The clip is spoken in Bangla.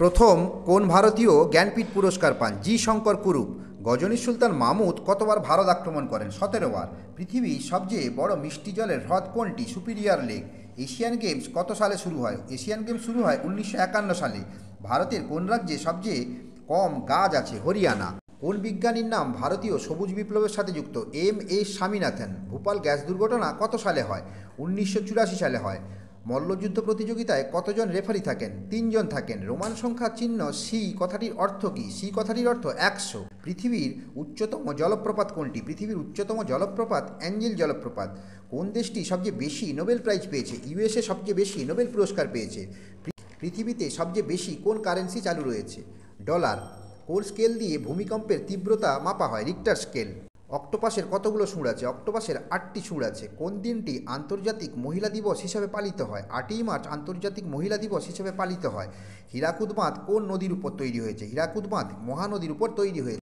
প্রথম কোন ভারতীয় জ্ঞানপীঠ পুরস্কার পান? জি শঙ্কর কুরুপ। গজনী সুলতান মাহমুদ কতবার ভারত আক্রমণ করেন? 17 বার। পৃথিবীর সবচেয়ে বড় মিষ্টি জলের হ্রদ কোনটি? Superior lake. এশিয়ান গেমস কত সালে শুরু হয়? এশিয়ান গেমস শুরু হয় 1951 সালে। ভারতের কোন রাজ্যে সবচেয়ে কম গাছ আছে? হরিয়ানা। কোন বিজ্ঞানীর নাম ভারতীয় সবুজ বিপ্লবের সাথে যুক্ত? এম স্বামীনাথন। ভোপাল গ্যাস দুর্ঘটনা কত সালে হয়? 1984 সালে হয়। মল্লযুদ্ধ প্রতিযোগিতায় কতজন রেফারি থাকেন? 3 জন থাকেন। রোমান সংখ্যা চিহ্ন সি কথাটির অর্থ কী? সি কথাটির অর্থ 100। পৃথিবীর উচ্চতম জলপ্রপাত কোনটি? পৃথিবীর উচ্চতম জলপ্রপাত অ্যাঞ্জেল জলপ্রপাত। কোন দেশটি সবচেয়ে বেশি নোবেল প্রাইজ পেয়েছে? ইউএসএ সবচেয়ে বেশি নোবেল পুরস্কার পেয়েছে। পৃথিবীতে সবচেয়ে বেশি কোন কারেন্সি চালু রয়েছে? ডলার। কোন স্কেল দিয়ে ভূমিকম্পের তীব্রতা মাপা হয়? Richter scale. অক্টোপাসের কতগুলো সুর আছে? অক্টোপাসের 8টি সুর আছে। কোন দিনটি আন্তর্জাতিক মহিলা দিবস হিসাবে পালিত হয়? 8ই মার্চ আন্তর্জাতিক মহিলা দিবস হিসেবে পালিত হয়। হীরাকুদ বাঁধ কোন নদীর উপর তৈরি হয়েছে? হীরাকুদ বাঁধ মহানদীর উপর তৈরি হয়েছে।